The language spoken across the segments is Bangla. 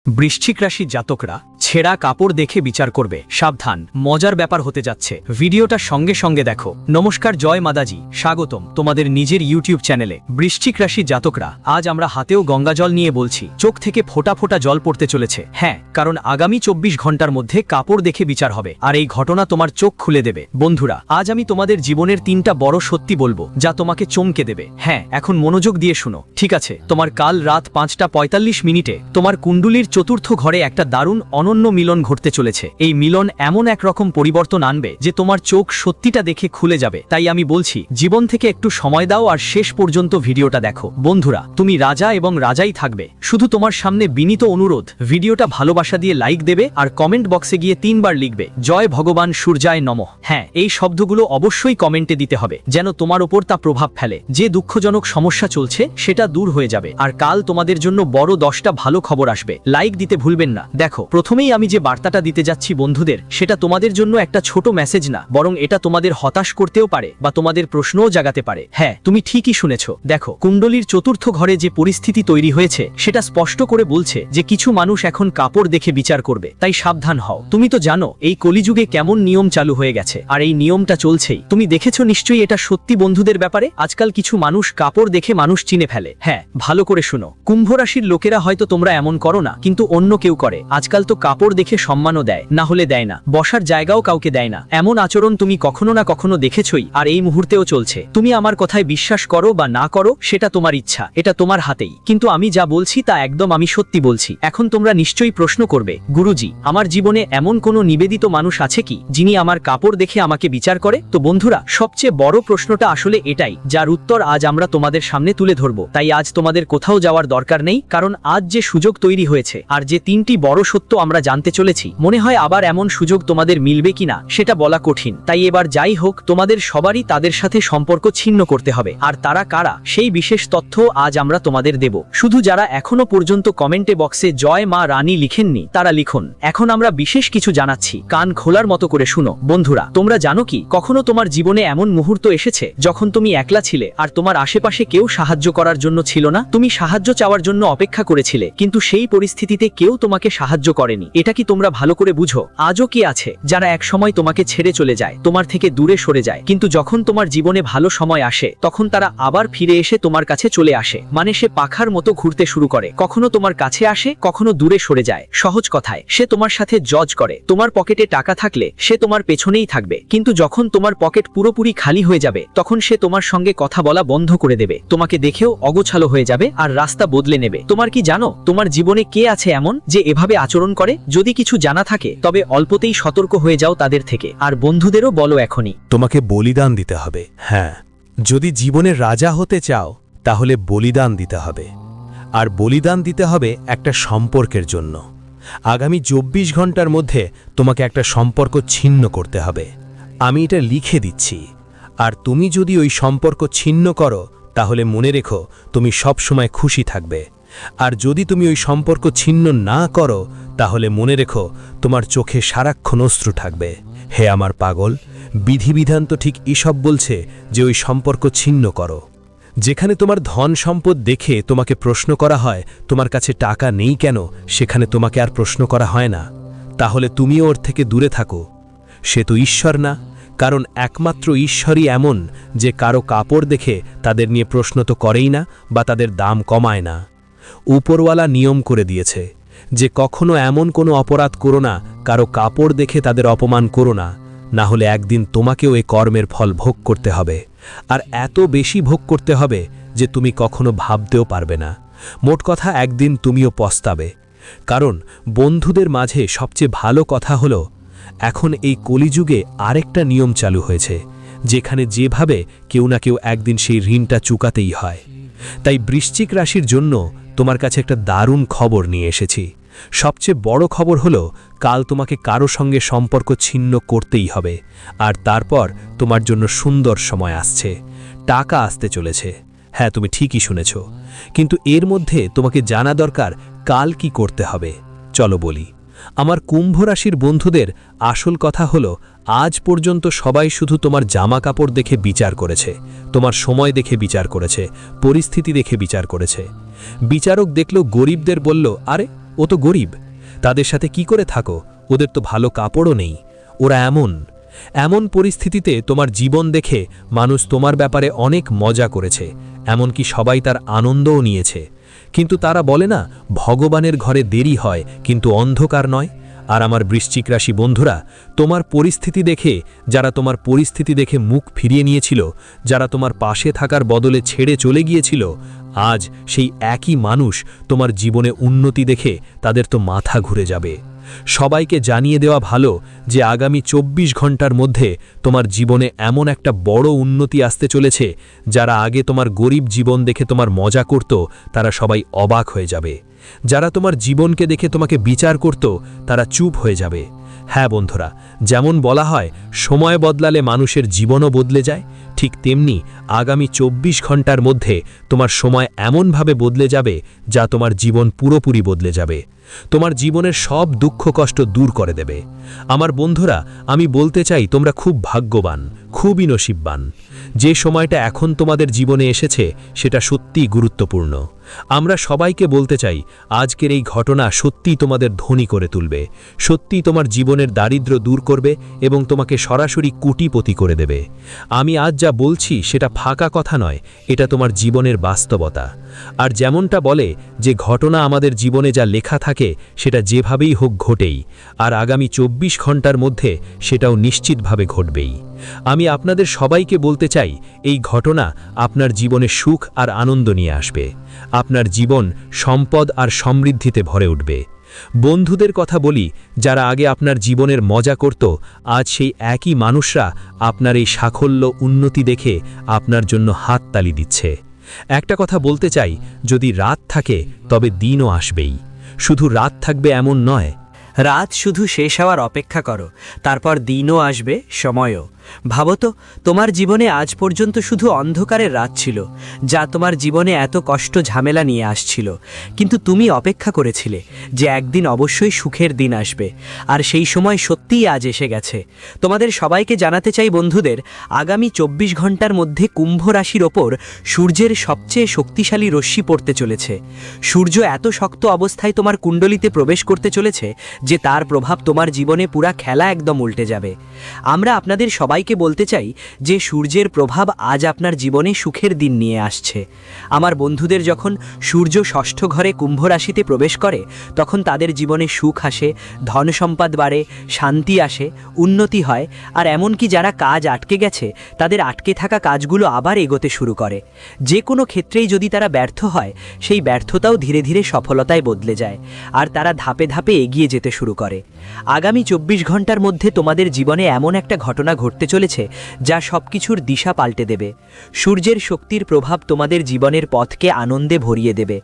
বৃশ্চিক রাশি জাতকরা ছেঁড়া কাপড় দেখে বিচার করবে, সাবধান, মজার ব্যাপার হতে যাচ্ছে। ভিডিওটা সঙ্গে সঙ্গে দেখো। নমস্কার, জয় মাদাজি, স্বাগতম তোমাদের নিজের ইউটিউব চ্যানেলে। বৃশ্চিক রাশি জাতকরা, আজ আমরা হাতেও গঙ্গাজল নিয়ে বলছি, চোখ থেকে ফোঁটা ফোঁটা জল পড়তে চলেছে। হ্যাঁ, কারণ আগামী 24 ঘন্টার মধ্যে কাপড় দেখে বিচার হবে, আর এই ঘটনা তোমার চোখ খুলে দেবে। বন্ধুরা, আজ আমি তোমাদের জীবনের 3টা বড় সত্যি বলবো, যা তোমাকে চমকে দেবে। হ্যাঁ, এখন মনোযোগ দিয়ে শুনো, ঠিক আছে? তোমার কাল রাত 5টা 45 মিনিটে তোমার কুণ্ডলীর চতুর্থ ঘরে একটা দারুণ অনন্য মিলন ঘটতে চলেছে। এই মিলন এমন এক রকম পরিবর্তন আনবে যে তোমার চোখ সত্যিটা দেখে খুলে যাবে। তাই আমি বলছি, জীবন থেকে একটু সময় দাও আর শেষ পর্যন্ত ভিডিওটা দেখো। বন্ধুরা, তুমি রাজা এবং রাজাই থাকবে। শুধু তোমার সামনে বিনীত অনুরোধ, ভিডিওটা ভালোবাসা দিয়ে লাইক দেবে আর কমেন্ট বক্সে গিয়ে 3 বার লিখবে, জয় ভগবান সূর্যায় নমঃ। হ্যাঁ, এই শব্দগুলো অবশ্যই কমেন্টে দিতে হবে, যেন তোমার ওপর তা প্রভাব ফেলে। যে দুঃখজনক সমস্যা চলছে সেটা দূর হয়ে যাবে, আর কাল তোমাদের জন্য বড় 10টা ভালো খবর আসবে। লাইক দিতে ভুলবেন না। দেখো, প্রথমেই আমি যে বার্তাটা দিতে যাচ্ছি বন্ধুদের, সেটা তোমাদের জন্য একটা ছোট মেসেজ না, বরং এটা তোমাদের হতাশ করতেও পারে বা তোমাদের প্রশ্নও জাগাতে পারে। হ্যাঁ, তুমি ঠিকই শুনেছ। দেখো, কুণ্ডলীর চতুর্থ ঘরে যে পরিস্থিতি তৈরি হয়েছে সেটা স্পষ্ট করে বলছে যে কিছু মানুষ এখন কাপড় দেখে বিচার করবে। তাই সাবধান হও। তুমি তো জানো এই কলিযুগে কেমন নিয়ম চালু হয়ে গেছে, আর এই নিয়মটা চলছেই। তুমি দেখেছো নিশ্চয়ই এটা সত্যি বন্ধুদের ব্যাপারে। আজকাল কিছু মানুষ কাপড় দেখে মানুষ চিনে ফেলে। হ্যাঁ, ভালো করে শুনো। কুম্ভ রাশির লোকেরা হয়তো তোমরা এমন করো না, কিন্তু অন্য কেউ করে। আজকাল তো কাপড় দেখে সম্মানও দেয়, না হলে দেয় না। বসার জায়গাও কাউকে দেয় না। এমন আচরণ তুমি কখনো না কখনো দেখেছই, আর এই মুহূর্তেও চলছে। তুমি আমার কথায় বিশ্বাস করো বা না করো, সেটা তোমার ইচ্ছা, এটা তোমার হাতেই। কিন্তু আমি যা বলছি তা একদম আমি সত্যি বলছি। এখন তোমরা নিশ্চয়ই প্রশ্ন করবে, গুরুজি, আমার জীবনে এমন কোনো নিবেদিত মানুষ আছে কি যিনি আমার কাপড় দেখে আমাকে বিচার করে? তো বন্ধুরা, সবচেয়ে বড় প্রশ্নটা আসলে এটাই, যার উত্তর আজ আমরা তোমাদের সামনে তুলে ধরবো। তাই আজ তোমাদের কোথাও যাওয়ার দরকার নেই, কারণ আজ যে সুযোগ তৈরি হয়েছে আর যে 3টি বড় সত্য আমরা জানতে চলেছি, মনে হয় আবার এমন সুযোগ তোমাদের মিলবে কিনা সেটা বলা কঠিন। তাই এবার যাই হোক, তোমাদের সবারই তাদের সাথে সম্পর্ক ছিন্ন করতে হবে। আর তারা কারা, সেই বিশেষ তথ্য আজ আমরা তোমাদের দেব। শুধু যারা এখনো পর্যন্ত কমেন্টে বক্সে জয় মা রানী লিখেননি তারা লিখুন। এখন আমরা বিশেষ কিছু জানাচ্ছি, কান খোলার মতো করে শুনো। বন্ধুরা, তোমরা জানো কি, কখনো তোমার জীবনে এমন মুহূর্ত এসেছে যখন তুমি একলা ছিলে আর তোমার আশেপাশে কেউ সাহায্য করার জন্য ছিল না? তুমি সাহায্য চাওয়ার জন্য অপেক্ষা করেছিলে, কিন্তু সেই পরিস্থিতিতে কেউ তোমাকে সাহায্য করেনি। এটা কি তোমরা ভালো করে বুঝো? আজও কি আছে যারা এক সময় তোমাকে ছেড়ে চলে যায়, তোমার থেকে দূরে সরে যায়, কিন্তু যখন তোমার জীবনে ভালো সময় আসে তখন তারা আবার ফিরে এসে তোমার কাছে চলে আসে। মানে সে পাখার মতো ঘুরতে শুরু করে, কখনো তোমার কাছে আসে, কখনো দূরে সরে যায়। সহজ কথায়, সে তোমার সাথে জজ করে। তোমার পকেটে টাকা থাকলে সে তোমার পেছনেই থাকবে, কিন্তু যখন তোমার পকেট পুরোপুরি খালি হয়ে যাবে তখন সে তোমার সঙ্গে কথা বলা বন্ধ করে দেবে। তোমাকে দেখেও অগোছালো হয়ে যাবে আর রাস্তা বদলে নেবে। তোমার কি জানো তোমার জীবনে কে আছে এমন যে এভাবে আচরণ করে? যদি কিছু জানা থাকে তবে অল্পতেই সতর্ক হয়ে যাও তাদের থেকে। আর বন্ধুদেরও বলো, এখনই তোমাকে বলিদান দিতে হবে। হ্যাঁ, যদি জীবনে রাজা হতে চাও তাহলে বলিদান দিতে হবে, আর বলিদান দিতে হবে একটা সম্পর্কের জন্য। আগামী 24 ঘন্টার মধ্যে তোমাকে একটা সম্পর্ক ছিন্ন করতে হবে। আমি এটা লিখে দিচ্ছি, আর তুমি যদি ওই সম্পর্ক ছিন্ন করো তাহলে মনে রেখো তুমি সব সময় খুশি থাকবে। আর যদি তুমি ওই সম্পর্ক ছিন্ন না করো তাহলে মনে রেখো তোমার চোখে সারাক্ষণ অশ্রু থাকবে। হে আমার পাগল, বিধিবিধান তো ঠিক এসব বলছে যে ওই সম্পর্ক ছিন্ন করো। যেখানে তোমার ধন সম্পদ দেখে তোমাকে প্রশ্ন করা হয় তোমার কাছে টাকা নেই কেন, সেখানে তোমাকে আর প্রশ্ন করা হয় না। তাহলে তুমিও ওর থেকে দূরে থাকো। সে তো ঈশ্বর না, কারণ একমাত্র ঈশ্বরই এমন যে কারো কাপড় দেখে তাদের নিয়ে প্রশ্ন তো করেই না বা তাদের দাম কমায় না। উপরওয়ালা নিয়ম করে দিয়েছে যে কখনো এমন কোনো অপরাধ করো না, কারো কাপড় দেখে তাদের অপমান করো না, না হলে একদিন তোমাকেও এই কর্মের ফল ভোগ করতে হবে। আর এত বেশি ভোগ করতে হবে যে তুমি কখনো ভাবতেও পারবে না। মোট কথা, একদিন তুমিও পস্তাবে। কারণ বন্ধুদের মাঝে সবচেয়ে ভালো কথা হলো, এখন এই কলিযুগে আরেকটা নিয়ম চালু হয়েছে, যেখানে যেভাবে কেউ না কেউ একদিন সেই ঋণটা চুকাতেই হয়। তাই বৃশ্চিক রাশির জন্য তোমার কাছে একটা দারুণ খবর নিয়ে এসেছি। সবচেয়ে বড় খবর হলো, কাল তোমাকে কারো সঙ্গে সম্পর্ক ছিন্ন করতেই হবে। আর তারপর তোমার জন্য সুন্দর সময় আসছে, টাকা আসতে চলেছে। হ্যাঁ, তুমি ঠিকই শুনেছ, কিন্তু এর মধ্যে তোমাকে জানা দরকার কাল কি করতে হবে। চলো বলি। আমার কুম্ভ রাশির বন্ধুদের আসল কথা হলো, আজ পর্যন্ত সবাই শুধু তোমার জামা কাপড় দেখে বিচার করেছে, তোমার সময় দেখে বিচার করেছে, পরিস্থিতি দেখে বিচার করেছে। বিচারক দেখলো গরিবদের, বলল, আরে ও তো গরিব, তাদের সাথে কি করে থাকো, ওদের তো ভালো কাপড়ও নেই। ওরা এমন পরিস্থিতিতে তোমার জীবন দেখে মানুষ তোমার ব্যাপারে অনেক মজা করেছে, এমনকি সবাই তার আনন্দও নিয়েছে। কিন্তু তারা বলে না, ভগবানের ঘরে দেরি হয় কিন্তু অন্ধকার নয়। আর আমার বৃশ্চিক রাশি বন্ধুরা, তোমার পরিস্থিতি দেখে মুখ ফিরিয়ে নিয়েছিল, যারা তোমার পাশে থাকার বদলে ছেড়ে চলে গিয়েছিল, আজ সেই একই মানুষ তোমার জীবনে উন্নতি দেখে তাদের তো মাথা ঘুরে যাবে। সবাইকে জানিয়ে দেওয়া ভালো যে আগামী 24 ঘন্টার মধ্যে তোমার জীবনে এমন একটা বড় উন্নতি আসতে চলেছে, যারা আগে তোমার গরিব জীবন দেখে তোমার মজা করত, তারা সবাই অবাক হয়ে যাবে। যারা তোমার জীবনকে দেখে তোমাকে বিচার করত, তারা চুপ হয়ে যাবে। হ্যাঁ বন্ধুরা, যেমন বলা হয় সময় বদলালে মানুষের জীবনও বদলে যায়, ঠিক তেমনি আগামী 24 ঘন্টার মধ্যে তোমার সময় এমনভাবে বদলে যাবে যা তোমার জীবন পুরোপুরি বদলে যাবে, তোমার জীবনের সব দুঃখ কষ্ট দূর করে দেবে। আমার বন্ধুরা, আমি বলতে চাই তোমরা খুব ভাগ্যবান, খুবই নসিববান। যে সময়টা এখন তোমাদের জীবনে এসেছে সেটা সত্যিই গুরুত্বপূর্ণ। আমরা সবাইকে বলতে চাই, আজকের এই ঘটনা সত্যিই তোমাদের ধনী করে তুলবে, সত্যিই তোমার জীবনের দারিদ্র্য দূর করবে এবং তোমাকে সরাসরি কোটিপতি করে দেবে। আমি আজ যা বলছি সেটা ফাঁকা কথা নয়, এটা তোমার জীবনের বাস্তবতা। আর যেমনটা বলে যে ঘটনা আমাদের জীবনে যা লেখা থাকে সেটা যেভাবেই হোক ঘটেই, আর আগামী 24 ঘন্টার মধ্যে সেটাও নিশ্চিতভাবে ঘটবেই। আমি আপনাদের সবাইকে বলতে চাই, এই ঘটনা আপনার জীবনে সুখ আর আনন্দ নিয়ে আসবে, আপনার জীবন সম্পদ আর সমৃদ্ধিতে ভরে উঠবে। বন্ধুদের কথা বলি, যারা আগে আপনার জীবনের মজা করত, আজ সেই একই মানুষরা আপনার এই সাফল্য উন্নতি দেখে আপনার জন্য হাততালি দিচ্ছে। একটা কথা বলতে চাই, যদি রাত থাকে তবে দিনও আসবেই। শুধু রাত থাকবে এমন নয়, রাত শুধু শেষ হওয়ার অপেক্ষা করো, তারপর দিনও আসবে, সময়ও। ভাবো তো, তোমার জীবনে আজ পর্যন্ত শুধু অন্ধকারের রাত ছিল, যা তোমার জীবনে এত কষ্ট ঝামেলা নিয়ে আসছিল। কিন্তু তুমি অপেক্ষা করেছিলে যে একদিন অবশ্যই সুখের দিন আসবে, আর সেই সময় সত্যিই আজ এসে গেছে। তোমাদের সবাইকে জানাতে চাই বন্ধুদের, আগামী 24 ঘন্টার মধ্যে কুম্ভ রাশির ওপর সূর্যের সবচেয়ে শক্তিশালী রশ্মি পড়তে চলেছে। সূর্য এত শক্ত অবস্থায় তোমার কুণ্ডলিতে প্রবেশ করতে চলেছে যে তার প্রভাব তোমার জীবনে পুরা খেলা একদম উল্টে যাবে। আমরা আপনাদের সবাইকে বলতে চাই যে সূর্যের প্রভাব আজ আপনার জীবনে সুখের দিন নিয়ে আসছে। আমার বন্ধুদের যখন সূর্য ষষ্ঠ ঘরে কুম্ভ রাশিতে প্রবেশ করে, তখন তাদের জীবনে সুখ আসে, ধন সম্পদ বাড়ে, শান্তি আসে, উন্নতি হয়, আর এমনকি যারা কাজ আটকে গেছে তাদের আটকে থাকা কাজগুলো আবার এগোতে শুরু করে। যে কোনো ক্ষেত্রেই যদি তারা ব্যর্থ হয়, সেই ব্যর্থতাও ধীরে ধীরে সফলতায় বদলে যায়, আর তারা ধাপে ধাপে এগিয়ে যেতে শুরু করে। আগামী 24 ঘন্টার মধ্যে তোমাদের জীবনে এমন একটা ঘটনা ঘটতে চলেছে যা সবকিছুর দিশা পাল্টে দেবে। সূর্যের শক্তির প্রভাব তোমাদের জীবনের পথকে আনন্দে ভরিয়ে দেবে।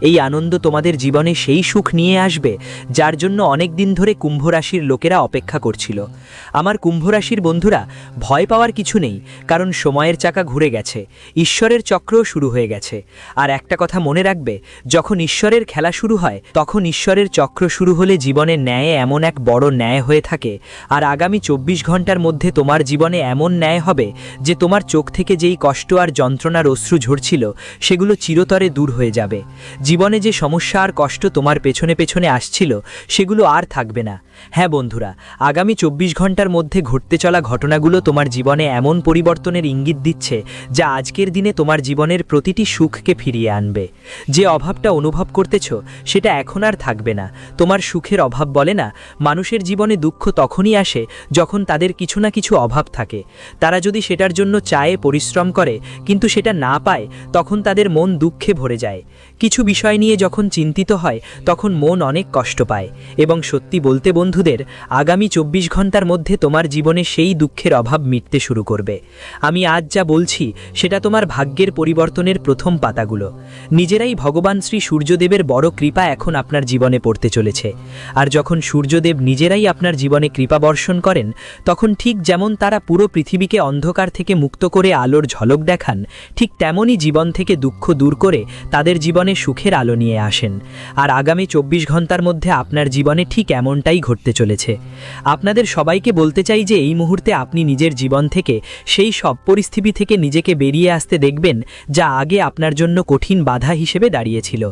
এই আনন্দ তোমাদের জীবনে সেই সুখ নিয়ে আসবে যার জন্য অনেক দিন ধরে কুম্ভ রাশির লোকেরা অপেক্ষা করছিল। আমার কুম্ভ রাশির বন্ধুরা, ভয় পাওয়ার কিছু নেই, কারণ সময়ের চাকা ঘুরে গেছে, ঈশ্বরের চক্রও শুরু হয়ে গেছে। আর একটা কথা মনে রাখবে, যখন ঈশ্বরের খেলা শুরু হয়, তখন ঈশ্বরের চক্র শুরু হলে জীবনের ন্যায় এমন এক বড় ন্যায় হয়ে থাকে। আর আগামী 24 ঘন্টার মধ্যে তোমার জীবনে এমন ন্যায় হবে যে তোমার চোখ থেকে যেই কষ্ট আর যন্ত্রণার অশ্রু ঝরছিল সেগুলো চিরতরে দূর হয়ে যাবে। জীবনে যে সমস্যা আর কষ্ট তোমার পেছনে পেছনে আসছিল সেগুলো আর থাকবে না। হ্যাঁ বন্ধুরা, আগামী 24 ঘন্টার মধ্যে ঘটতে চলা ঘটনাগুলো তোমার জীবনে এমন পরিবর্তনের ইঙ্গিত দিচ্ছে যা আজকের দিনে তোমার জীবনের প্রতিটি সুখকে ফিরিয়ে আনবে। যে অভাবটা অনুভব করতেছ সেটা এখন আর থাকবে না। তোমার সুখের অভাব বলে না, মানুষের জীবনে দুঃখ তখনই আসে যখন তাদের কিছু না কিছু অভাব থাকে। তারা যদি সেটার জন্য চায়, পরিশ্রম করে, কিন্তু সেটা না পায়, তখন তাদের মন দুঃখে ভরে যায়। কিছু বিষয় নিয়ে যখন চিন্তিত হয় তখন মন অনেক কষ্ট পায়। এবং সত্যি বলতে বন্ধুদের, আগামী 24 ঘন্টার মধ্যে তোমার জীবনে সেই দুঃখের অভাব মিটতে শুরু করবে। আমি আজ যা বলছি সেটা তোমার ভাগ্যের পরিবর্তনের প্রথম পাতাগুলো। নিজেরাই ভগবান শ্রী সূর্যদেবের বড় কৃপা এখন আপনার জীবনে পড়তে চলেছে। আর যখন সূর্যদেব নিজেরাই আপনার জীবনে কৃপা বর্ষণ করেন, তখন ঠিক যেমন তারা পুরো পৃথিবীকে অন্ধকার থেকে মুক্ত করে আলোর ঝলক দেখান, ঠিক তেমনই জীবন থেকে দুঃখ দূর করে তাদের জীবনে সুখের আলো নিয়ে আসেন। আর আগামী 24 ঘন্টার মধ্যে আপনার জীবনে ঠিক এমনটাই ঘটতে চলেছে। আপনাদের সবাইকে বলতে চাই যে এই মুহূর্তে আপনি নিজের জীবন থেকে সেই সব পরিস্থিতি থেকে নিজেকে বেরিয়ে আসতে দেখবেন যা আগে আপনার জন্য কঠিন বাধা হিসেবে দাঁড়িয়েছিল।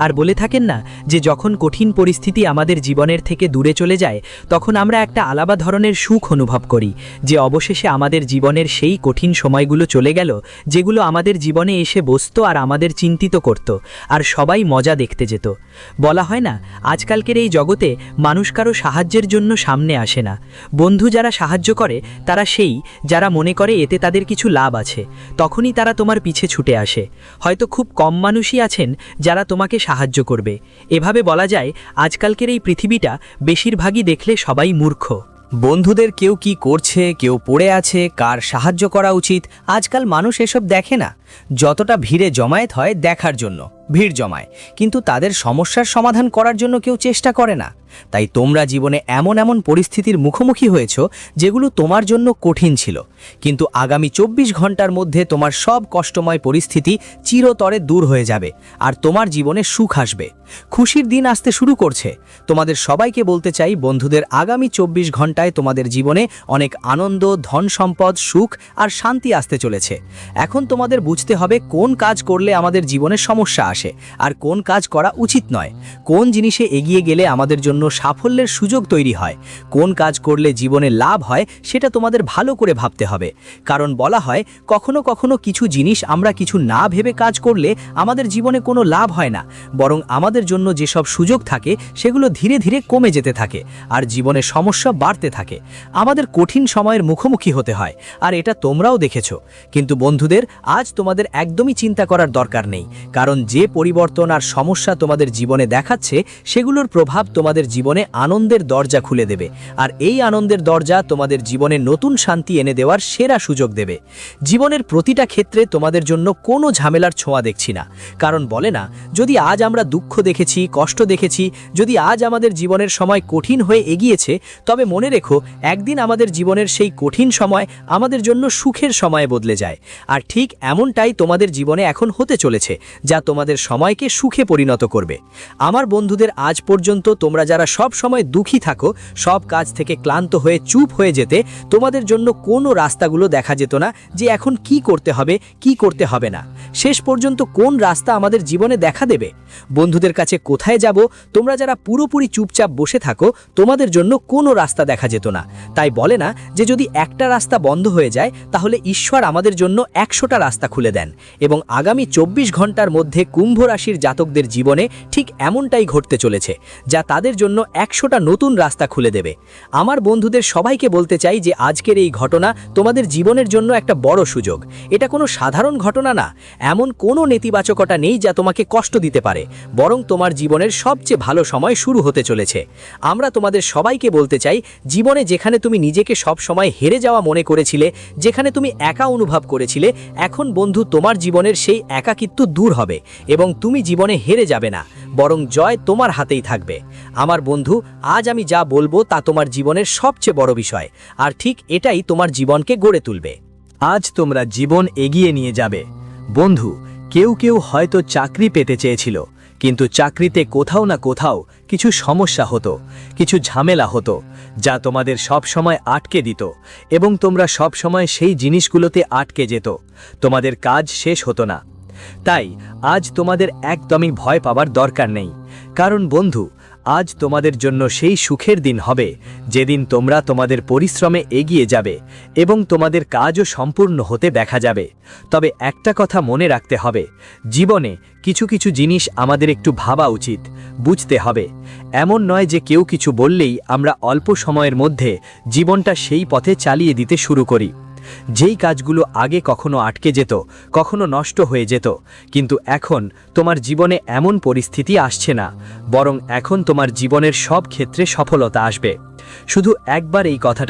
আর বলে থাকেন না যে যখন কঠিন পরিস্থিতি আমাদের জীবনের থেকে দূরে চলে যায়, তখন আমরা একটা আলাদা ধরনের সুখ অনুভব করি, যে অবশেষে আমাদের জীবনের সেই কঠিন সময়গুলো চলে গেল যেগুলো আমাদের জীবনে এসে বসতো আর আমাদের চিন্তিত করত, আর সবাই মজা দেখতে যেত। বলা হয় না, আজকালকের এই জগতে মানুষ কারো সাহায্যের জন্য সামনে আসে না। বন্ধু যারা সাহায্য করে তারা সেই যারা মনে করে এতে তাদের কিছু লাভ আছে, তখনই তারা তোমার পিছে ছুটে আসে। হয়তো খুব কম মানুষই আছেন যারা তোমাকে সাহায্য করবে। এভাবে বলা যায় আজকালকের এই পৃথিবীটা বেশিরভাগই দেখলে সবাই মূর্খ। বন্ধুদের কেউ কি করছে, কেউ পড়ে আছে, কার সাহায্য করা উচিত, আজকাল মানুষ এসব দেখে না। যতটা ভিড়ে জমায়েত হয় দেখার জন্য ভিড় জমায়, কিন্তু তাদের সমস্যার সমাধান করার জন্য কেউ চেষ্টা করে না। তাই তোমরা জীবনে এমন এমন পরিস্থিতির মুখোমুখি হয়েছো যেগুলো তোমার জন্য কঠিন ছিল, কিন্তু আগামী 24 ঘন্টার মধ্যে তোমার সব কষ্টময় পরিস্থিতি চিরতরে দূর হয়ে যাবে আর তোমার জীবনে সুখ আসবে। খুশির দিন আসতে শুরু করছে। তোমাদের সবাইকে বলতে চাই, বন্ধুদের আগামী 24 ঘন্টায় তোমাদের জীবনে অনেক আনন্দ, ধন সম্পদ, সুখ আর শান্তি আসতে চলেছে। এখন তোমাদের বুঝতে হবে কোন কাজ করলে আমাদের জীবনে সমস্যা আসে আর কোন কাজ করা উচিত নয়, কোন জিনিসে এগিয়ে গেলে আমাদের জন্য সাফল্যের সুযোগ তৈরি হয়, কোন কাজ করলে জীবনে লাভ হয়, সেটা তোমাদের ভালো করে ভাবতে হবে। কারণ বলা হয়, কখনো কখনো কিছু জিনিস আমরা কিছু না ভেবে কাজ করলে আমাদের জীবনে কোনো লাভ হয় না, বরং আমাদের জন্য যেসব সুযোগ থাকে সেগুলো ধীরে ধীরে কমে যেতে থাকে আর জীবনে সমস্যা বাড়তে থাকে। আমাদের কঠিন সময়ের মুখোমুখি হতে হয়, আর এটা তোমরাও দেখেছো। কিন্তু বন্ধুদের, আজ তোমাদের একদমই চিন্তা করার দরকার নেই, কারণ যে পরিবর্তন আর সমস্যা তোমাদের জীবনে দেখাচ্ছে সেগুলোর প্রভাব তোমাদের জীবনে আনন্দের দরজা খুলে দেবে, আর এই আনন্দের দরজা তোমাদের জীবনে নতুন শান্তি এনে দেওয়ার সেরা সুযোগ দেবে। জীবনের প্রতিটা ক্ষেত্রে তোমাদের জন্য কোনো ঝামেলার ছোঁয়া দেখছি না, কারণ বলে না, যদি আজ আমরা দুঃখ দেখেছি, কষ্ট দেখেছি, যদি আজ আমাদের জীবনের সময় কঠিন হয়ে এগিয়েছে, তবে মনে রেখো একদিন আমাদের জীবনের সেই কঠিন সময় আমাদের জন্য সুখের সময়ে বদলে যায়। আর ঠিক এমনটাই তোমাদের জীবনে এখন হতে চলেছে, যা তোমাদের সময়কে সুখে পরিণত করবে। আমার বন্ধুদের, আজ পর্যন্ত তোমরা যারা সব সময় দুঃখী থাকো, সব কাজ থেকে ক্লান্ত হয়ে চুপ হয়ে যেতে, তোমাদের জন্য কোনো রাস্তাগুলো দেখা যেত না যে এখন কি করতে হবে, কি করতে হবে না। শেষ পর্যন্ত কোন রাস্তা আমাদের জীবনে দেখা দেবে? বন্ধুদের কাছে কোথায় যাব? তোমরা যারা পুরোপুরি চুপচাপ বসে থাকো, তোমাদের জন্য কোনো রাস্তা দেখা যেত না। তাই বলে না যে যদি একটা রাস্তা বন্ধ হয়ে যায়, তাহলে ঈশ্বর আমাদের জন্য 100টা রাস্তা খুলে দেন। এবং আগামী 24 ঘন্টার মধ্যে কুম্ভ রাশির জাতকদের জীবনে ঠিক এমনটাই ঘটতে চলেছে, যা তাদের জন্য 100টা নতুন রাস্তা খুলে দেবে। আমার বন্ধুদের সবাইকে বলতে চাই যে আজকের এই ঘটনা তোমাদের জীবনের জন্য একটা বড় সুযোগ। এটা কোনো সাধারণ ঘটনা না, এমন কোনো নেতিবাচকতা নেই যা তোমাকে কষ্ট দিতে পারে, বরং তোমার জীবনের সবচেয়ে ভালো সময় শুরু হতে চলেছে। আমরা তোমাদের সবাইকে বলতে চাই, জীবনে যেখানে তুমি নিজেকে সব সময় হেরে যাওয়া মনে করেছিলে, যেখানে তুমি একা অনুভব করেছিলে, এখন বন্ধু তোমার জীবনের সেই একাকিত্ব দূর হবে এবং তুমি জীবনে হেরে যাবে না, বরং জয় তোমার হাতেই থাকবে। আমার বন্ধু, আজ আমি যা বলবো তা তোমার জীবনের সবচেয়ে বড় বিষয়, আর ঠিক এটাই তোমার জীবনকে গড়ে তুলবে। আজ তোমরা জীবন এগিয়ে নিয়ে যাবে। বন্ধু, কেউ কেউ হয়তো চাকরি পেতে চেয়েছিল, কিন্তু চাকরিতে কোথাও না কোথাও কিছু সমস্যা হতো, কিছু ঝামেলা হতো, যা তোমাদের সব সময় আটকে দিত এবং তোমরা সব সময় সেই জিনিসগুলোতে আটকে যেত। তোমাদের কাজ শেষ হতো না। তাই আজ তোমাদের একদমই ভয় পাওয়ার দরকার নেই, কারণ বন্ধু, আজ তোমাদের জন্য সেই সুখের দিন হবে যেদিন তোমরা তোমাদের পরিশ্রমে এগিয়ে যাবে এবং তোমাদের কাজও সম্পূর্ণ হতে দেখা যাবে। তবে একটা কথা মনে রাখতে হবে, জীবনে কিছু কিছু জিনিস আমাদের একটু ভাবা উচিত, বুঝতে হবে। এমন নয় যে কেউ কিছু বললেই আমরা অল্প সময়ের মধ্যে জীবনটা সেই পথে চালিয়ে দিতে শুরু করি। যেই কাজগুলো আগে কখনো আটকে যেত, কখনো নষ্ট হয়ে যেত, কিন্তু এখন তোমার জীবনে এমন পরিস্থিতি আসছে না, বরং এখন তোমার জীবনের সব ক্ষেত্রে সফলতা আসবে। শুধু একবার এই কথাটা